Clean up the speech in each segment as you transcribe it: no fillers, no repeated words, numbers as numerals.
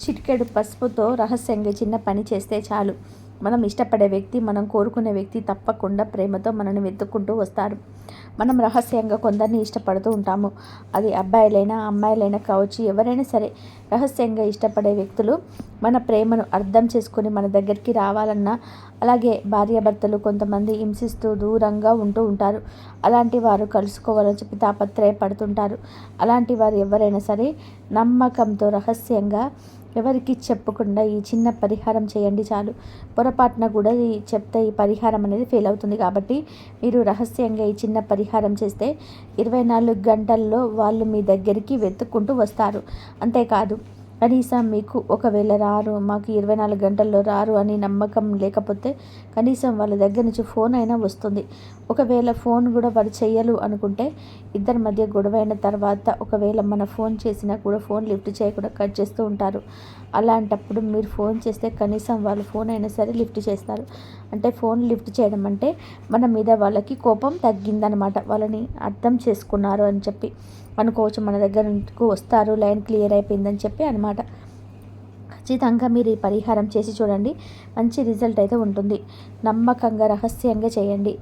చిటికెడు పసుపుతో రహస్యంగా చిన్న పని చేస్తే చాలు. మనం ఇష్టపడే వ్యక్తి, మనం కోరుకునే వ్యక్తి తప్పకుండా ప్రేమతో మనల్ని వెతుక్కుంటూ వస్తారు. మనం రహస్యంగా కొందరిని ఇష్టపడుతూ ఉంటాము. అది అబ్బాయిలైనా అమ్మాయిలైనా కావచ్చు, ఎవరైనా సరే రహస్యంగా ఇష్టపడే వ్యక్తులు మన ప్రేమను అర్థం చేసుకొని మన దగ్గరికి రావాలన్నా, అలాగే భార్యాభర్తలు కొంతమంది హింసిస్తూ దూరంగా ఉంటూ ఉంటారు. అలాంటి వారు కలుసుకోవాలని చెప్పి తాపత్రయపడుతుంటారు. అలాంటి వారు ఎవరైనా సరే నమ్మకంతో రహస్యంగా ఎవరికి చెప్పకుండా ఈ చిన్న పరిహారం చేయండి చాలు. పొరపాటున కూడా చెప్తే ఈ పరిహారం అనేది ఫెయిల్ అవుతుంది. కాబట్టి మీరు రహస్యంగా ఈ చిన్న పరిహారం చేస్తే 24 గంటల్లో వాళ్ళు మీ దగ్గరికి వెతుక్కుంటూ వస్తారు. అంతేకాదు, కనీసం మీకు ఒకవేళ రారు, మాకు 24 గంటల్లో రారు అని నమ్మకం లేకపోతే కనీసం వాళ్ళ దగ్గర నుంచి ఫోన్ అయినా వస్తుంది. ఒకవేళ ఫోన్ కూడా వారు చెయ్యలు అనుకుంటే, ఇద్దరి మధ్య గొడవ అయిన తర్వాత ఒకవేళ మన ఫోన్ చేసినా కూడా ఫోన్ లిఫ్ట్ చేయకుండా కట్ చేస్తూ ఉంటారు. అలాంటప్పుడు మీరు ఫోన్ చేస్తే కనీసం వాళ్ళు ఫోన్ అయినా సరే లిఫ్ట్ చేస్తారు. అంటే ఫోన్ లిఫ్ట్ చేయడం అంటే మన మీద వాళ్ళకి కోపం తగ్గిందనమాట. వాళ్ళని అర్థం చేసుకున్నారు అని చెప్పి అనుకోవచ్చు. మన దగ్గరకు వస్తారు, లైన్ క్లియర్ అయిపోయిందని చెప్పి అనమాట. ఖచ్చితంగా మీరు ఈ పరిహారం చేసి చూడండి, మంచి రిజల్ట్ అయితే ఉంటుంది. నమ్మకంగా రహస్యంగా చేయండి.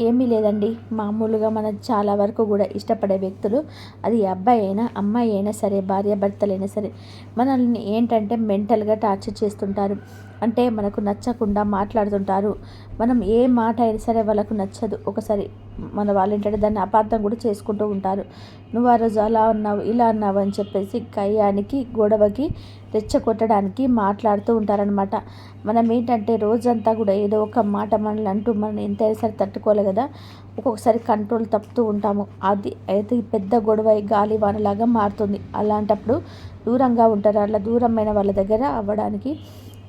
ఏమీ లేదండి, మామూలుగా మనం చాలా వరకు కూడా ఇష్టపడే వ్యక్తులు, అది అబ్బాయి అయినా అమ్మాయి అయినా సరే, భార్యాభర్తలైనా సరే, మనల్ని ఏంటంటే మెంటల్గా టార్చర్ చేస్తుంటారు. అంటే మనకు నచ్చకుండా మాట్లాడుతుంటారు. మనం ఏ మాట అయినా సరే వాళ్ళకు నచ్చదు. ఒకసారి మన వాళ్ళు ఏంటంటే దాన్ని అపార్థం కూడా చేసుకుంటూ ఉంటారు. నువ్వు ఆ రోజు అలా అన్నావు, ఇలా అన్నావు అని చెప్పేసి కయ్యానికి, గొడవకి, రెచ్చగొట్టడానికి మాట్లాడుతూ ఉంటారనమాట. మనం ఏంటంటే రోజంతా కూడా ఏదో ఒక మాట మనల్ని అంటూ మనం ఎంతైనా సరే తట్టుకోవాలి కదా. ఒక్కొక్కసారి కంట్రోల్ తప్పుతూ ఉంటాము. అది అయితే పెద్ద గొడవ గాలి వానలాగా మారుతుంది. అలాంటప్పుడు దూరంగా ఉంటారు. అలా దూరమైన వాళ్ళ దగ్గర అవ్వడానికి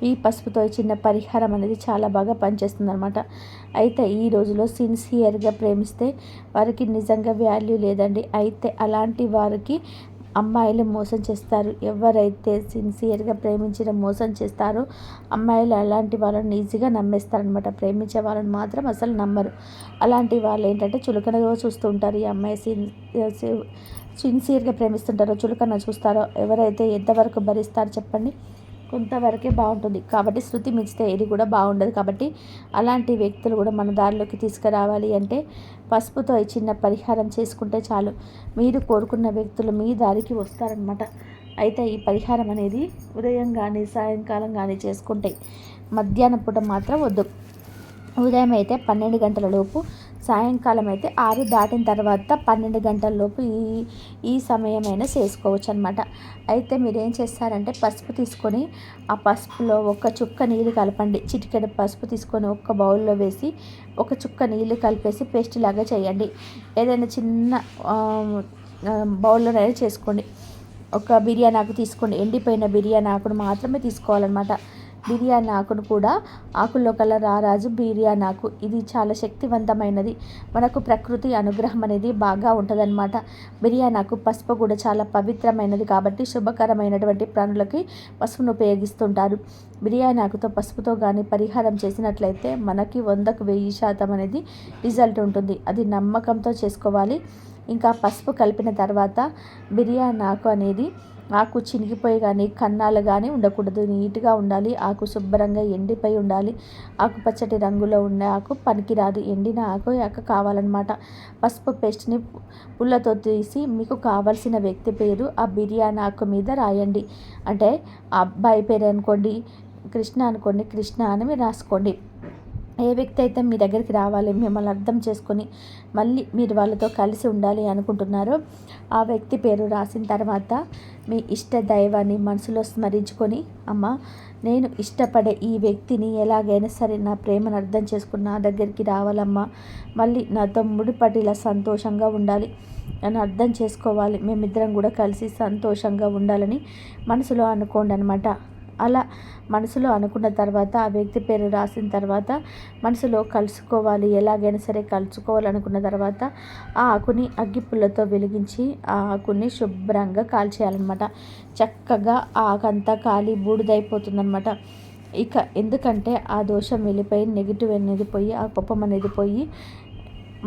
ఈ పసుపుతో చిన్న పరిహారం అనేది చాలా బాగా పనిచేస్తుంది అనమాట. అయితే ఈ రోజులో సిన్సియర్గా ప్రేమిస్తే వారికి నిజంగా వాల్యూ లేదండి. అయితే అలాంటి వారికి అమ్మాయిలు మోసం చేస్తారు. ఎవరైతే సిన్సియర్గా ప్రేమించిన మోసం చేస్తారో అమ్మాయిలు అలాంటి వాళ్ళని ఈజీగా నమ్మేస్తారనమాట. ప్రేమించే వాళ్ళని మాత్రం అసలు నమ్మరు. అలాంటి వాళ్ళు ఏంటంటే చులకనగా చూస్తూ ఉంటారు. ఈ అమ్మాయి సిన్సియర్గా ప్రేమిస్తుంటారో చులకన చూస్తారో ఎవరైతే ఎంతవరకు భరిస్తారు చెప్పండి. కొంతవరకే బాగుంటుంది. కాబట్టి శృతి మించితే ఏది కూడా బాగుండదు. కాబట్టి అలాంటి వ్యక్తులు కూడా మన దారిలోకి తీసుకురావాలి అంటే పసుపుతో ఈ చిన్న పరిహారం చేసుకుంటే చాలు. మీరు కోరుకున్న వ్యక్తులు మీ దారికి వస్తారనమాట. అయితే ఈ పరిహారం అనేది ఉదయం కానీ సాయంకాలం కానీ చేసుకుంటే, మధ్యాహ్నం పూట మాత్రం వద్దు. ఉదయం అయితే 12 గంటల లోపు, సాయంకాలం అయితే 6 దాటిన తర్వాత 12 గంటల లోపు ఈ సమయమైనా చేసుకోవచ్చు అనమాట. అయితే మీరు ఏం చేస్తారంటే పసుపు తీసుకొని ఆ పసుపులో ఒక చుక్క నీళ్ళు కలపండి. చిటికెడు పసుపు తీసుకొని ఒక్క బౌల్లో వేసి ఒక చుక్క నీళ్ళు కలిపేసి పేస్ట్ లాగా చేయండి. ఏదైనా చిన్న బౌల్లోనైనా చేసుకోండి. ఒక బిర్యానీ ఆకు తీసుకోండి. ఎండిపోయిన బిర్యానీ ఆకును మాత్రమే తీసుకోవాలన్నమాట. బిర్యానీ ఆకును కూడా ఆకుల్లో కల్లా రారాజు బిర్యానీ ఆకు. ఇది చాలా శక్తివంతమైనది. మనకు ప్రకృతి అనుగ్రహం అనేది బాగా ఉంటుందన్నమాట. బిర్యానీ ఆకు, పసుపు కూడా చాలా పవిత్రమైనది కాబట్టి శుభకరమైనటువంటి ప్రాణులకి పసుపును ఉపయోగిస్తుంటారు. బిర్యానీ ఆకుతో పసుపుతో కానీ పరిహారం చేసినట్లయితే మనకి 100కు 1000% అనేది రిజల్ట్ ఉంటుంది. అది నమ్మకంతో చేసుకోవాలి. ఇంకా పసుపు కలిపిన తర్వాత బిర్యానీ ఆకు అనేది ఆకు చినిగిపోయి కానీ కన్నాలు కానీ ఉండకూడదు. నీట్గా ఉండాలి. ఆకు శుభ్రంగా ఎండిపోయి ఉండాలి. ఆకుపచ్చటి రంగులో ఉండే ఆకు పనికిరాదు. ఎండిన ఆకు కావాలన్నమాట. పసుపు పేస్ట్ని పుల్లతో తీసి మీకు కావాల్సిన వ్యక్తి పేరు ఆ బిర్యానీ ఆకు మీద రాయండి. అంటే ఆ అబ్బాయి పేరు అనుకోండి, కృష్ణ అనుకోండి, కృష్ణ అని మీరు రాసుకోండి. ఏ వ్యక్తి అయితే మీ దగ్గరికి రావాలి, మిమ్మల్ని అర్థం చేసుకొని మళ్ళీ మీరు వాళ్ళతో కలిసి ఉండాలి అనుకుంటున్నారో ఆ వ్యక్తి పేరు రాసిన తర్వాత మీ ఇష్ట దైవాన్ని మనసులో స్మరించుకొని, అమ్మ నేను ఇష్టపడే ఈ వ్యక్తిని ఎలాగైనా సరే నా ప్రేమను అర్థం చేసుకుని నా దగ్గరికి రావాలమ్మా, మళ్ళీ నాతో ముడిపడిలా సంతోషంగా ఉండాలి, నన్ను అర్థం చేసుకోవాలి, మేమిద్దరం కూడా కలిసి సంతోషంగా ఉండాలని మనసులో అనుకోండి అనమాట. అలా మనసులో అనుకున్న తర్వాత ఆ వ్యక్తి పేరు రాసిన తర్వాత మనసులో కలుసుకోవాలి, ఎలాగైనా సరే కలుసుకోవాలనుకున్న తర్వాత ఆ ఆకుని అగ్గిపుల్లతో వెలిగించి ఆ ఆకుని శుభ్రంగా కాల్చేయాలన్నమాట. చక్కగా ఆ ఆకంతా కాలి బూడిదైపోతుందన్నమాట. ఇక ఎందుకంటే ఆ దోషం వెళ్ళిపోయి, నెగిటివ్ అనేది పోయి, ఆ కోపం అనేది పోయి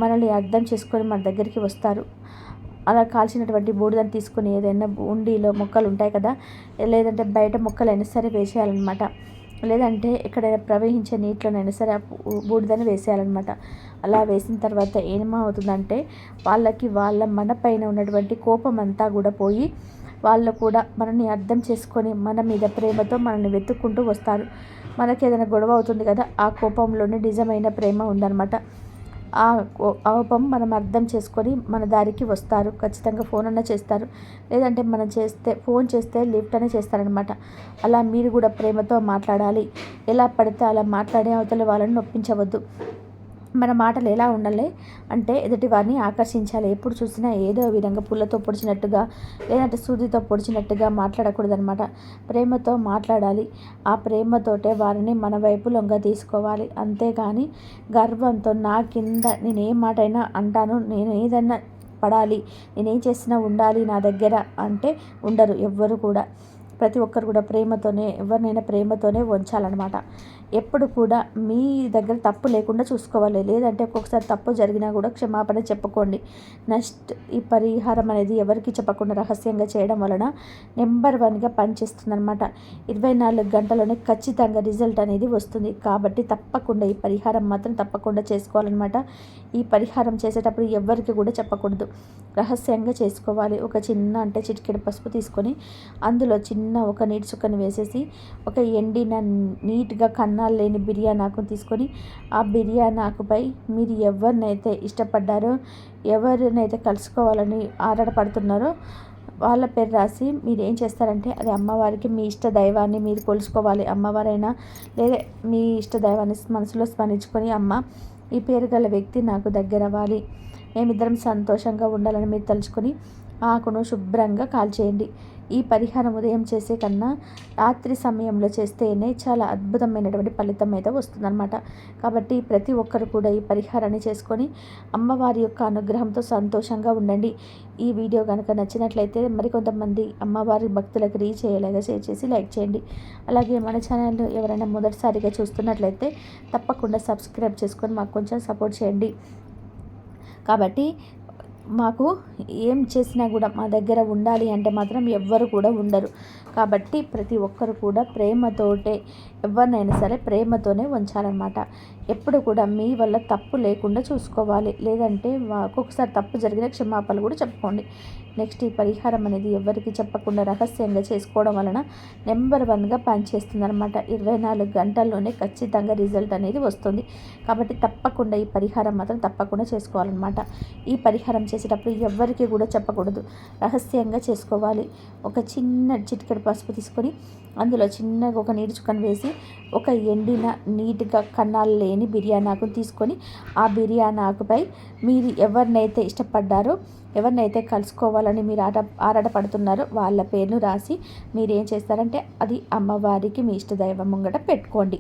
మనల్ని అర్థం చేసుకొని మన దగ్గరికి వస్తారు. అలా కాల్చినటువంటి బూడిదని తీసుకొని ఏదైనా ఉండిలో మొక్కలు ఉంటాయి కదా, లేదంటే బయట మొక్కలైనా సరే వేసేయాలన్నమాట. లేదంటే ఎక్కడైనా ప్రవహించే నీటిలోనైనా సరే ఆ బూడిదని వేసేయాలన్నమాట. అలా వేసిన తర్వాత ఏమవుతుందంటే వాళ్ళ మన పైన ఉన్నటువంటి కోపం అంతా కూడా పోయి వాళ్ళు కూడా మనల్ని అర్థం చేసుకొని మన మీద ప్రేమతో మనల్ని వెతుక్కుంటూ వస్తారు. మనకి ఏదైనా గొడవ అవుతుంది కదా, ఆ కోపంలోనే నిజమైన ప్రేమ ఉందన్నమాట. ఆ కోపం మనం అర్థం చేసుకొని మన దారికి వస్తారు. ఖచ్చితంగా ఫోన్ అన్నా చేస్తారు, లేదంటే మనం ఫోన్ చేస్తే లిఫ్ట్ అనే చేస్తారనమాట. అలా మీరు కూడా ప్రేమతో మాట్లాడాలి. ఎలా పడితే అలా మాట్లాడే అవతల వాళ్ళని నొప్పించవద్దు. మన మాటలు ఎలా ఉండాలి అంటే ఎదుటి వారిని ఆకర్షించాలి. ఎప్పుడు చూసినా ఏదో విధంగా పుల్లతో పొడిచినట్టుగా, లేదంటే సూదితో పొడిచినట్టుగా మాట్లాడకూడదనమాట. ప్రేమతో మాట్లాడాలి. ఆ ప్రేమతోటే వారిని మన వైపు లొంగ తీసుకోవాలి. అంతేగాని గర్వంతో నా కింద నేనేం మాట అయినా అంటాను, నేను ఏదన్నా పడాలి, నేనేం చేసినా ఉండాలి నా దగ్గర అంటే ఉండరు ఎవ్వరు కూడా. ప్రతి ఒక్కరు కూడా ప్రేమతోనే, ఎవరినైనా ప్రేమతోనే ఉంచాలన్నమాట. ఎప్పుడు కూడా మీ దగ్గర తప్పు లేకుండా చూసుకోవాలి. లేదంటే ఒక్కొక్కసారి తప్పు జరిగినా కూడా క్షమాపణ చెప్పుకోండి. నెక్స్ట్ ఈ పరిహారం అనేది ఎవరికి చెప్పకుండా రహస్యంగా చేయడం వలన నెంబర్ 1గా పనిచేస్తుందన్నమాట. 24 గంటలోనే ఖచ్చితంగా రిజల్ట్ అనేది వస్తుంది. కాబట్టి తప్పకుండా ఈ పరిహారం మాత్రం తప్పకుండా చేసుకోవాలన్నమాట. ఈ పరిహారం చేసేటప్పుడు ఎవరికి కూడా చెప్పకూడదు, రహస్యంగా చేసుకోవాలి. ఒక చిన్న అంటే చిటికెడు పసుపు తీసుకొని అందులో చిన్న ఒక నీటి చుక్కని వేసేసి ఒక ఎండిన నీట్గా కన్నాలు లేని బిర్యానీ ఆకుని తీసుకొని ఆ బిర్యానీ ఆకుపై మీరు ఎవరినైతే ఇష్టపడ్డారో, ఎవరినైతే కలుసుకోవాలని ఆరాటపడుతున్నారో వాళ్ళ పేరు రాసి మీరు ఏం చేస్తారంటే అది అమ్మవారికి, మీ ఇష్ట దైవాన్ని మీరు కొలుసుకోవాలి. అమ్మవారైనా లేదా మీ ఇష్ట దైవాన్ని మనసులో స్మరించుకొని, అమ్మ ఈ పేరు గల వ్యక్తి నాకు దగ్గర అవ్వాలి, మేమిద్దరం సంతోషంగా ఉండాలని మీరు తలుచుకొని ఆకును శుభ్రంగా కాల్చేయండి. ఈ పరిహారం ఉదయం చేసే కన్నా రాత్రి సమయంలో చేస్తేనే చాలా అద్భుతమైనటువంటి ఫలితం అయితే వస్తుందన్నమాట. కాబట్టి ప్రతి ఒక్కరు కూడా ఈ పరిహారాన్ని చేసుకొని అమ్మవారి యొక్క అనుగ్రహంతో సంతోషంగా ఉండండి. ఈ వీడియో కనుక నచ్చినట్లయితే మరికొంతమంది అమ్మవారి భక్తులకు రీచ్ అయ్యేలాగా షేర్ చేసి లైక్ చేయండి. అలాగే మన ఛానల్ ఎవరైనా మొదటిసారిగా చూస్తున్నట్లయితే తప్పకుండా సబ్స్క్రైబ్ చేసుకొని మాకు కొంచెం సపోర్ట్ చేయండి. కాబట్టి మాకు ఏం చేసినా కూడా మా దగ్గర ఉండాలి అంటే మాత్రం ఎవ్వరు కూడా ఉండరు. కాబట్టి ప్రతి ఒక్కరు కూడా ప్రేమతోటే ఎవరినైనా సరే ప్రేమతోనే ఉంచాలన్నమాట. ఎప్పుడు కూడా మీ వల్ల తప్పు లేకుండా చూసుకోవాలి. లేదంటే ఒక్కొక్కసారి తప్పు జరిగిన క్షమాపణలు కూడా చెప్పుకోండి. నెక్స్ట్ ఈ పరిహారం అనేది ఎవరికి చెప్పకుండా రహస్యంగా చేసుకోవడం వలన నెంబర్ 1గా పనిచేస్తుంది అనమాట. 24 గంటల్లోనే ఖచ్చితంగా రిజల్ట్ అనేది వస్తుంది. కాబట్టి తప్పకుండా ఈ పరిహారం మాత్రం తప్పకుండా చేసుకోవాలన్నమాట. ఈ పరిహారం చేసేటప్పుడు ఎవ్వరికి కూడా చెప్పకూడదు, రహస్యంగా చేసుకోవాలి. ఒక చిన్న చిటికెడు పసుపు తీసుకొని అందులో చిన్నగా ఒక నీటి చుక్కను వేసి ఒక ఎండిన నీట్గా కన్నాలు లేని బిర్యానీ ఆకును తీసుకొని ఆ బిర్యానీ ఆకుపై మీరు ఎవరినైతే ఇష్టపడ్డారో, ఎవరినైతే కలుసుకోవాలని మీరు ఆరాటపడుతున్నారో వాళ్ళ పేరును రాసి మీరు ఏం చేస్తారంటే అది అమ్మవారికి మీ ఇష్ట దైవం ముంగట పెట్టుకోండి.